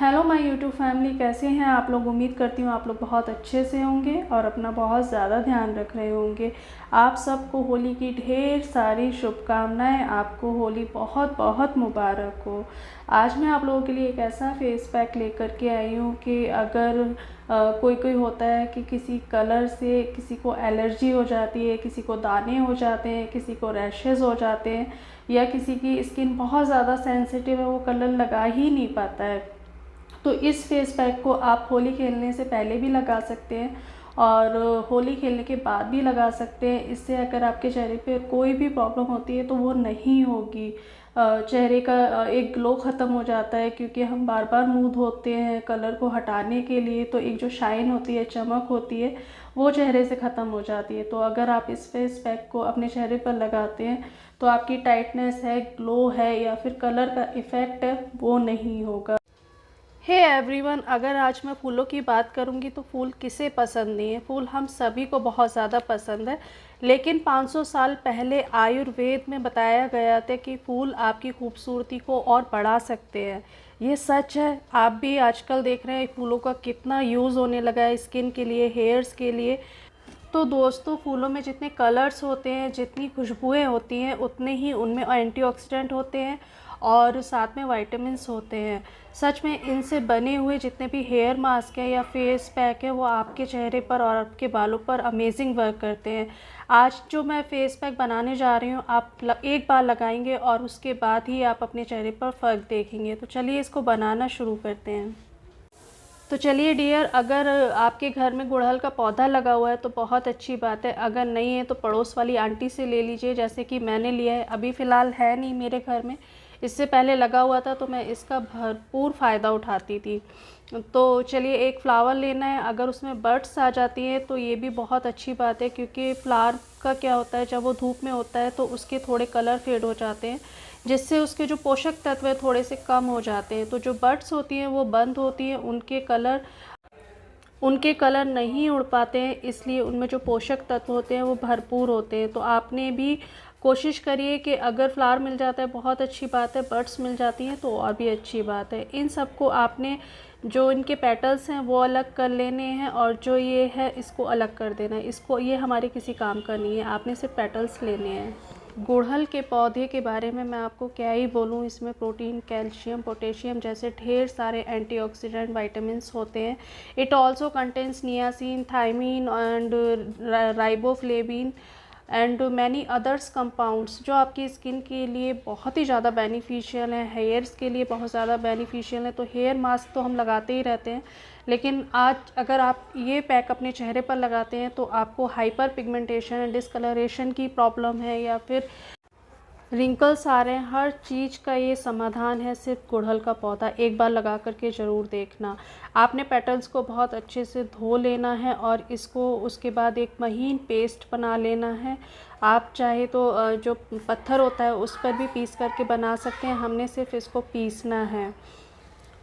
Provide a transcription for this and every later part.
Hello my YouTube family, कैसे हैं आप लोग। उम्मीद करती हूँ आप लोग बहुत अच्छे से होंगे और अपना बहुत ज़्यादा ध्यान रख रहे होंगे। आप सबको होली की ढेर सारी शुभकामनाएं। आपको होली बहुत बहुत मुबारक हो। आज मैं आप लोगों के लिए एक ऐसा फेस पैक लेकर के आई हूँ कि अगर कोई कोई होता है कि किसी कलर से किसी को एलर्जी हो जाती है, किसी को दाने हो जाते हैं, किसी को रैशेज़ हो जाते हैं, या किसी की स्किन बहुत ज़्यादा सेंसिटिव है, वो कलर लगा ही नहीं पाता है, तो इस फेस पैक को आप होली खेलने से पहले भी लगा सकते हैं और होली खेलने के बाद भी लगा सकते हैं। इससे अगर आपके चेहरे पे कोई भी प्रॉब्लम होती है तो वो नहीं होगी। चेहरे का एक ग्लो ख़त्म हो जाता है, क्योंकि हम बार बार मुंह धोते हैं कलर को हटाने के लिए, तो एक जो शाइन होती है, चमक होती है, वो चेहरे से ख़त्म हो जाती है। तो अगर आप इस फेस पैक को अपने चेहरे पर लगाते हैं तो आपकी टाइटनेस है, ग्लो है, या फिर कलर का इफ़ेक्ट है, वो नहीं होगा। हे एवरीवन, अगर आज मैं फूलों की बात करूंगी तो फूल किसे पसंद नहीं है। फूल हम सभी को बहुत ज़्यादा पसंद है, लेकिन 500 साल पहले आयुर्वेद में बताया गया था कि फूल आपकी खूबसूरती को और बढ़ा सकते हैं। ये सच है। आप भी आजकल देख रहे हैं फूलों का कितना यूज़ होने लगा है स्किन के लिए, हेयर्स के लिए। तो दोस्तों, फूलों में जितने कलर्स होते हैं, जितनी खुशबुएं होती हैं, उतने ही उनमें एंटीऑक्सीडेंट होते हैं और साथ में विटामिन्स होते हैं। सच में इनसे बने हुए जितने भी हेयर मास्क है या फेस पैक है, वो आपके चेहरे पर और आपके बालों पर अमेजिंग वर्क करते हैं। आज जो मैं फेस पैक बनाने जा रही हूँ, आप एक बार लगाएंगे और उसके बाद ही आप अपने चेहरे पर फ़र्क देखेंगे। तो चलिए इसको बनाना शुरू करते हैं। तो चलिए डियर, अगर आपके घर में गुड़हल का पौधा लगा हुआ है तो बहुत अच्छी बात है। अगर नहीं है तो पड़ोस वाली आंटी से ले लीजिए, जैसे कि मैंने लिया है। अभी फ़िलहाल है नहीं मेरे घर में, इससे पहले लगा हुआ था तो मैं इसका भरपूर फ़ायदा उठाती थी। तो चलिए, एक फ्लावर लेना है। अगर उसमें बर्ड्स आ जाती हैं तो ये भी बहुत अच्छी बात है, क्योंकि फ्लावर का क्या होता है, जब वो धूप में होता है तो उसके थोड़े कलर फेड हो जाते हैं, जिससे उसके जो पोषक तत्व है थोड़े से कम हो जाते हैं। तो जो बर्ड्स होती हैं वो बंद होती हैं, उनके कलर नहीं उड़ पाते हैं, इसलिए उनमें जो पोषक तत्व होते हैं वो भरपूर होते हैं। तो आपने भी कोशिश करिए कि अगर फ्लावर मिल जाता है बहुत अच्छी बात है, बर्ड्स मिल जाती हैं तो और भी अच्छी बात है। इन सबको आपने जो इनके पेटल्स हैं वो अलग कर लेने हैं, और जो ये है इसको अलग कर देना है। इसको, ये हमारे किसी काम का नहीं है, आपने सिर्फ पेटल्स लेने हैं। गुड़हल के पौधे के बारे में मैं आपको क्या ही बोलूँ। इसमें प्रोटीन, कैल्शियम, पोटेशियम जैसे ढेर सारे एंटीऑक्सीडेंट विटामिन्स होते हैं। It also contains niacin, thiamine and riboflavin and many others compounds, जो आपकी स्किन के लिए बहुत ही ज़्यादा बेनिफिशियल हैं, हेयर्स के लिए बहुत ज़्यादा बेनिफिशियल है। तो हेयर मास्क तो हम लगाते ही रहते हैं, लेकिन आज अगर आप ये पैक अपने चेहरे पर लगाते हैं तो आपको हाइपर पिगमेंटेशन, डिस्कलरेशन की प्रॉब्लम है, या फिर रिंकल्स आ रहे हैं, हर चीज़ का ये समाधान है सिर्फ गुड़हल का पौधा। एक बार लगा करके ज़रूर देखना। आपने पेटल्स को बहुत अच्छे से धो लेना है और इसको उसके बाद एक महीन पेस्ट बना लेना है। आप चाहे तो जो पत्थर होता है उस पर भी पीस करके बना सकते हैं, हमने सिर्फ इसको पीसना है।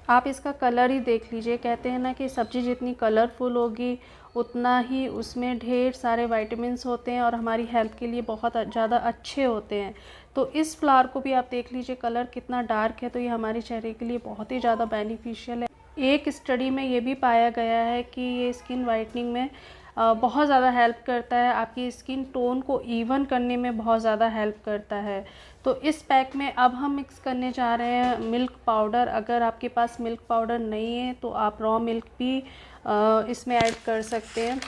आप इसका कलर ही देख लीजिए। कहते हैं ना कि सब्ज़ी जितनी कलरफुल होगी उतना ही उसमें ढेर सारे विटामिन्स होते हैं और हमारी हेल्थ के लिए बहुत ज़्यादा अच्छे होते हैं। तो इस फ्लावर को भी आप देख लीजिए, कलर कितना डार्क है, तो ये हमारे चेहरे के लिए बहुत ही ज़्यादा बेनिफिशियल है। एक स्टडी में ये भी पाया गया है कि ये स्किन वाइटनिंग में बहुत ज़्यादा हेल्प करता है, आपकी स्किन टोन को इवन करने में बहुत ज़्यादा हेल्प करता है। तो इस पैक में अब हम मिक्स करने जा रहे हैं मिल्क पाउडर। अगर आपके पास मिल्क पाउडर नहीं है तो आप रॉ मिल्क भी इसमें ऐड कर सकते हैं।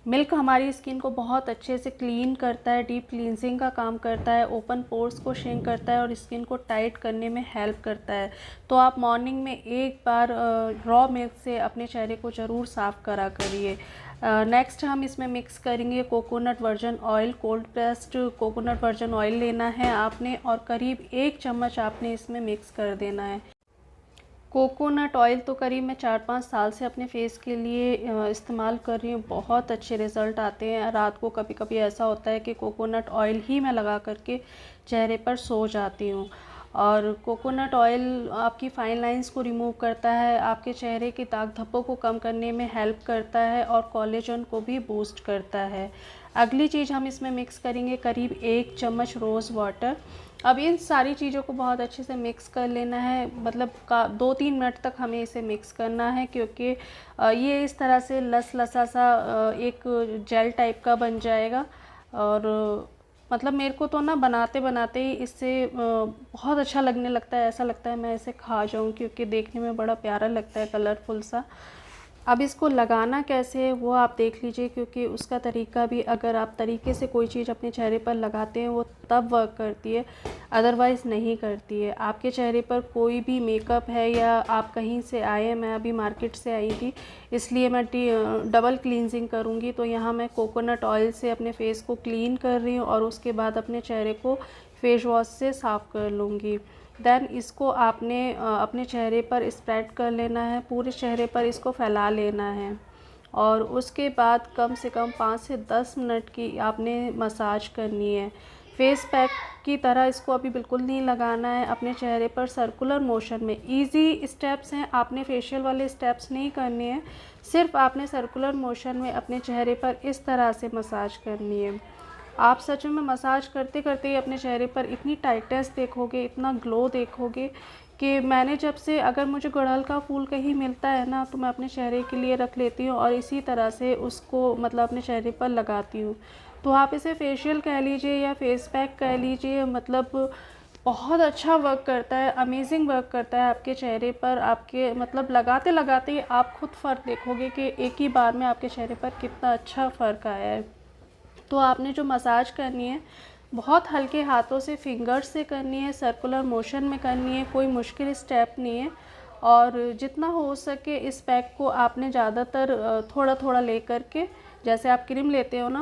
मिल्क हमारी स्किन को बहुत अच्छे से क्लीन करता है, डीप क्लींजिंग का काम करता है, ओपन पोर्स को श्रिंक करता है और स्किन को टाइट करने में हेल्प करता है। तो आप मॉर्निंग में एक बार रॉ मिल्क से अपने चेहरे को ज़रूर साफ़ करा करिए। नेक्स्ट हम इसमें मिक्स करेंगे coconut version oil. Cold pressed coconut version oil लेना है आपने, और करीब 1 चम्मच आपने इसमें मिक्स कर देना है। कोकोनट ऑयल तो करीब मैं 4-5 साल से अपने फेस के लिए इस्तेमाल कर रही हूँ। बहुत अच्छे रिज़ल्ट आते हैं। रात को कभी कभी ऐसा होता है कि कोकोनट ऑयल ही मैं लगा करके चेहरे पर सो जाती हूँ। और कोकोनट ऑयल आपकी फाइन लाइंस को रिमूव करता है, आपके चेहरे की दाग धब्बों को कम करने में हेल्प करता है और कोलेजन को भी बूस्ट करता है। अगली चीज़ हम इसमें मिक्स करेंगे करीब 1 चम्मच रोज़ वाटर। अब इन सारी चीज़ों को बहुत अच्छे से मिक्स कर लेना है, मतलब 2-3 मिनट तक हमें इसे मिक्स करना है, क्योंकि ये इस तरह से लसा सा एक जेल टाइप का बन जाएगा। और मतलब मेरे को तो ना बनाते बनाते ही इससे बहुत अच्छा लगने लगता है, ऐसा लगता है मैं इसे खा जाऊं, क्योंकि देखने में बड़ा प्यारा लगता है, कलरफुल सा। अब इसको लगाना कैसे है वो आप देख लीजिए, क्योंकि उसका तरीका भी, अगर आप तरीके से कोई चीज़ अपने चेहरे पर लगाते हैं वो तब वर्क करती है, अदरवाइज़ नहीं करती है। आपके चेहरे पर कोई भी मेकअप है या आप कहीं से आए हैं, मैं अभी मार्केट से आई थी इसलिए मैं डबल क्लींजिंग करूँगी, तो यहाँ मैं कोकोनट ऑयल से अपने फेस को क्लीन कर रही हूँ और उसके बाद अपने चेहरे को फेस वॉश से साफ़ कर लूँगी। देन इसको आपने अपने चेहरे पर स्प्रेड कर लेना है, पूरे चेहरे पर इसको फैला लेना है और उसके बाद कम से कम 5 से 10 मिनट की आपने मसाज करनी है। फेस पैक की तरह इसको अभी बिल्कुल नहीं लगाना है, अपने चेहरे पर सर्कुलर मोशन में, इजी स्टेप्स हैं, आपने फेशियल वाले स्टेप्स नहीं करने हैं, सिर्फ आपने सर्कुलर मोशन में अपने चेहरे पर इस तरह से मसाज करनी है। आप सच में मसाज करते करते ही अपने चेहरे पर इतनी टाइटनेस देखोगे, इतना ग्लो देखोगे कि मैंने जब से, अगर मुझे गुड़हल का फूल कहीं मिलता है ना तो मैं अपने चेहरे के लिए रख लेती हूँ और इसी तरह से उसको मतलब अपने चेहरे पर लगाती हूँ। तो आप इसे फेशियल कह लीजिए या फेस पैक कह लीजिए, मतलब बहुत अच्छा वर्क करता है, अमेजिंग वर्क करता है आपके चेहरे पर। आपके मतलब लगाते लगाते ही आप खुद फ़र्क देखोगे कि एक ही बार में आपके चेहरे पर कितना अच्छा फ़र्क आया है। तो आपने जो मसाज करनी है बहुत हल्के हाथों से, फिंगर्स से करनी है, सर्कुलर मोशन में करनी है, कोई मुश्किल स्टेप नहीं है। और जितना हो सके इस पैक को आपने ज़्यादातर थोड़ा थोड़ा ले करके, जैसे आप क्रीम लेते हो ना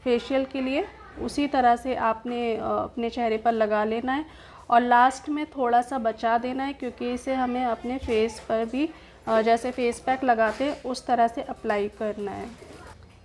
फेशियल के लिए, उसी तरह से आपने अपने चेहरे पर लगा लेना है और लास्ट में थोड़ा सा बचा देना है, क्योंकि इसे हमें अपने फेस पर भी जैसे फेस पैक लगाते हैं उस तरह से अप्लाई करना है।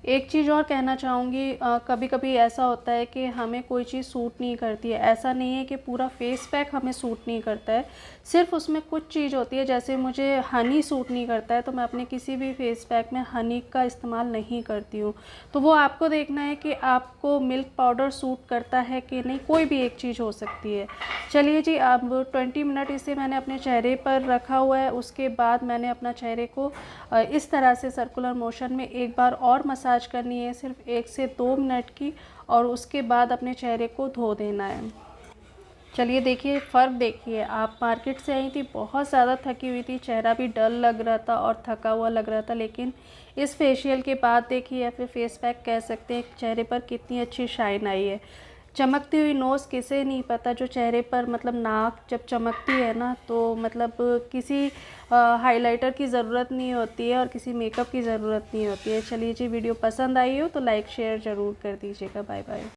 एक चीज़ और कहना चाहूँगी, कभी कभी ऐसा होता है कि हमें कोई चीज़ सूट नहीं करती है। ऐसा नहीं है कि पूरा फेस पैक हमें सूट नहीं करता है, सिर्फ उसमें कुछ चीज़ होती है। जैसे मुझे हनी सूट नहीं करता है तो मैं अपने किसी भी फेस पैक में हनी का इस्तेमाल नहीं करती हूँ। तो वो आपको देखना है कि आपको मिल्क पाउडर सूट करता है कि नहीं, कोई भी एक चीज़ हो सकती है। चलिए जी, अब 20 मिनट इसे मैंने अपने चेहरे पर रखा हुआ है। उसके बाद मैंने अपना चेहरे को इस तरह से सर्कुलर मोशन में एक बार और मसाज करनी है, सिर्फ 1 से 2 मिनट की, और उसके बाद अपने चेहरे को धो देना है। चलिए देखिए फ़र्क देखिए, आप मार्केट से आई थी बहुत ज़्यादा थकी हुई थी, चेहरा भी डल लग रहा था और थका हुआ लग रहा था, लेकिन इस फेशियल के बाद देखिए, या फिर फेस पैक कह सकते हैं, चेहरे पर कितनी अच्छी शाइन आई है। चमकती हुई नोज़ किसे नहीं पता, जो चेहरे पर मतलब नाक जब चमकती है ना तो मतलब किसी हाइलाइटर की ज़रूरत नहीं होती है और किसी मेकअप की ज़रूरत नहीं होती है। चलिए जी, वीडियो पसंद आई हो तो लाइक शेयर ज़रूर कर दीजिएगा। Bye bye.